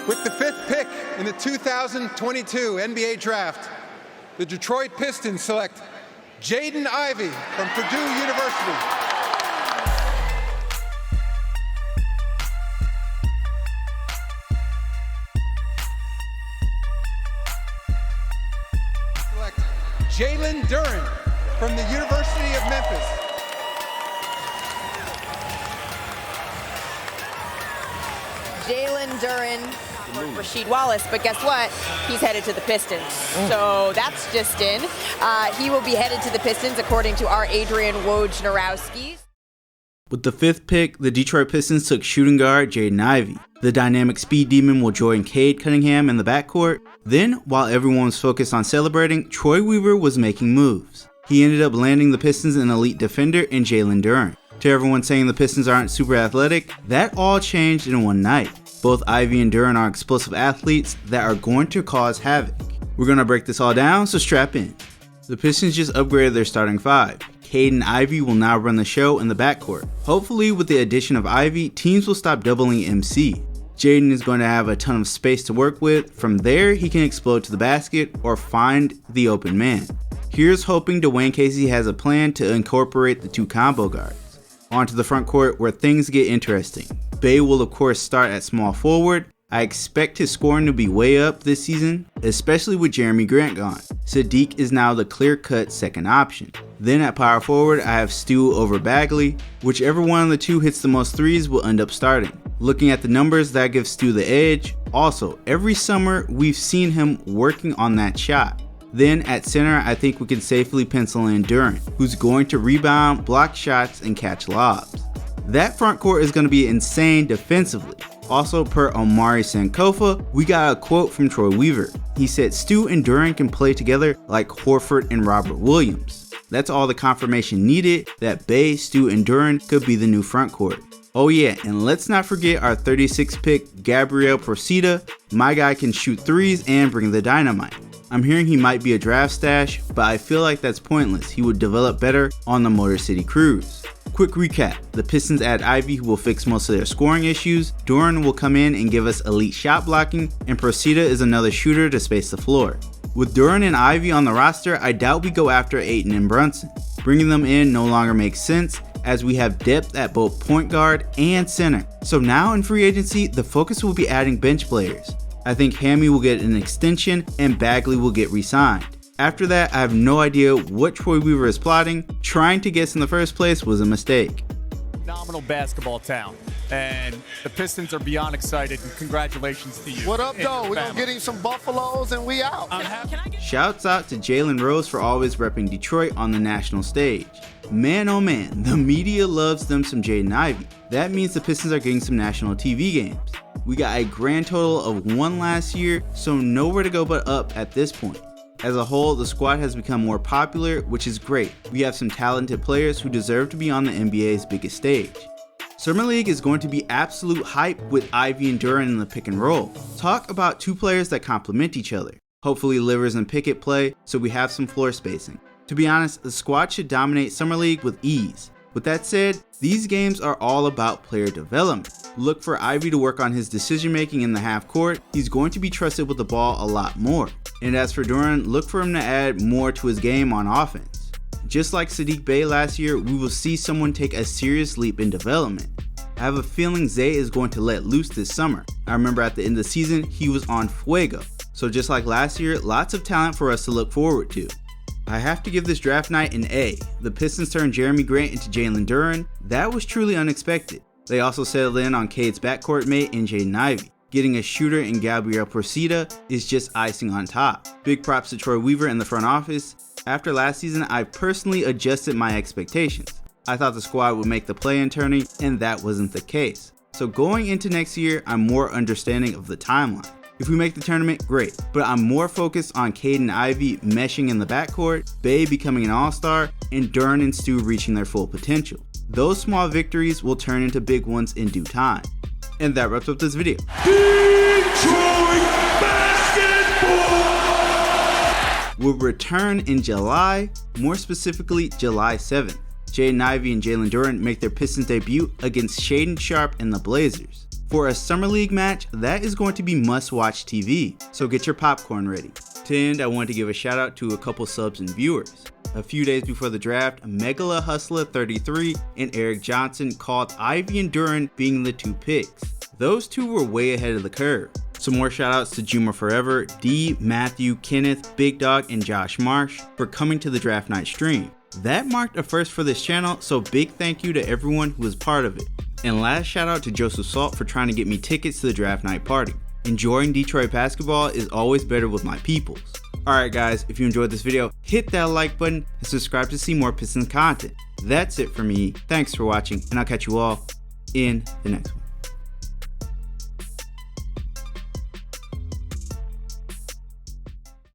With the 5th pick in the 2022 NBA Draft, the Detroit Pistons select Jaden Ivey from Purdue University. Select Jalen Duren from the University of Memphis. Jalen Duren for Rasheed Wallace, but guess what? He's headed to the Pistons. So that's just in. He will be headed to the Pistons according to our Adrian Wojnarowski. With the 5th pick, the Detroit Pistons took shooting guard Jaden Ivey. The dynamic speed demon will join Cade Cunningham in the backcourt. Then, while everyone was focused on celebrating, Troy Weaver was making moves. He ended up landing the Pistons an elite defender in Jalen Duren. To everyone saying the Pistons aren't super athletic, that all changed in one night. Both Ivey and Duren are explosive athletes that are going to cause havoc. We're going to break this all down, so strap in. The Pistons just upgraded their starting 5. Cade and Ivey will now run the show in the backcourt. Hopefully with the addition of Ivey, teams will stop doubling MC. Jaden is going to have a ton of space to work with. From there, he can explode to the basket or find the open man. Here's hoping Dwayne Casey has a plan to incorporate the 2 combo guards. Onto the front court where things get interesting. Bey will of course start at small forward. I expect his scoring to be way up this season, especially with Jeremy Grant gone. Sadiq is now the clear-cut second option. Then at power forward, I have Stu over Bagley. Whichever one of the two hits the most threes will end up starting. Looking at the numbers, that gives Stu the edge. Also, every summer we've seen him working on that shot. Then at center, I think we can safely pencil in Duren, who's going to rebound, block shots, and catch lobs. That front court is going to be insane defensively. Also, per Omari Sankofa, we got a quote from Troy Weaver. He said Stu and Duren can play together like Horford and Robert Williams. That's all the confirmation needed that Bey, Stu, and Duren could be the new front court. Oh yeah, and let's not forget our 36th pick, Gabriele Procida. My guy can shoot threes and bring the dynamite. I'm hearing he might be a draft stash, but I feel like that's pointless. He would develop better on the Motor City Cruise. Quick recap, the Pistons add Ivey, who will fix most of their scoring issues. Duren will come in and give us elite shot blocking, and Procida is another shooter to space the floor. With Duren and Ivey on the roster, I doubt we go after Ayton and Brunson. Bringing them in no longer makes sense, as we have depth at both point guard and center. So now in free agency, the focus will be adding bench players. I think Hammy will get an extension and Bagley will get re-signed. After that, I have no idea what Troy Weaver is plotting. Trying to guess in the first place was a mistake. Phenomenal basketball town, and the Pistons are beyond excited, and congratulations to you. What up, though? We're going to get him some Buffaloes and we out. Shouts out to Jalen Rose for always repping Detroit on the national stage. Man oh man, the media loves them some Jaden Ivey. That means the Pistons are getting some national TV games. We got a grand total of 1 last year, so nowhere to go but up at this point. As a whole, the squad has become more popular, which is great. We have some talented players who deserve to be on the NBA's biggest stage. Summer League is going to be absolute hype with Ivey and Duren in the pick and roll. Talk about 2 players that complement each other. Hopefully Livers and Pickett play, so we have some floor spacing. To be honest, the squad should dominate Summer League with ease. With that said, these games are all about player development. Look for Ivey to work on his decision making in the half court. He's going to be trusted with the ball a lot more. And as for Duren, look for him to add more to his game on offense. Just like Sadiq Bey last year, we will see someone take a serious leap in development. I have a feeling Zay is going to let loose this summer. I remember at the end of the season, he was on fuego. So just like last year, lots of talent for us to look forward to. I have to give this draft night an A. The Pistons turned Jeremy Grant into Jalen Duren. That was truly unexpected. They also settled in on Cade's backcourt mate in Jaden Ivey. Getting a shooter in Gabriele Procida is just icing on top. Big props to Troy Weaver in the front office. After last season, I personally adjusted my expectations. I thought the squad would make the play-in tourney, and that wasn't the case. So going into next year, I'm more understanding of the timeline. If we make the tournament, great, but I'm more focused on Cade and Ivey meshing in the backcourt, Bey becoming an all-star, and Duren and Stu reaching their full potential. Those small victories will turn into big ones in due time. And that wraps up this video. Detroit basketball will return in July, more specifically July 7th. Jaden Ivey and Jalen Duren make their Pistons debut against Shaedon Sharpe and the Blazers. For a Summer League match, that is going to be must-watch TV, so get your popcorn ready. To end, I wanted to give a shout out to a couple subs and viewers. A few days before the draft, Megala Hustler 33 and Eric Johnson called Ivey and Duren being the 2 picks. Those two were way ahead of the curve. Some more shout outs to Juma Forever, D, Matthew, Kenneth, Big Dog, and Josh Marsh for coming to the draft night stream. That marked a first for this channel, so big thank you to everyone who was part of it. And last shout out to Joseph Salt for trying to get me tickets to the draft night party. Enjoying Detroit basketball is always better with my peoples. Alright guys, if you enjoyed this video, hit that like button and subscribe to see more Pistons content. That's it for me, thanks for watching, and I'll catch you all in the next one.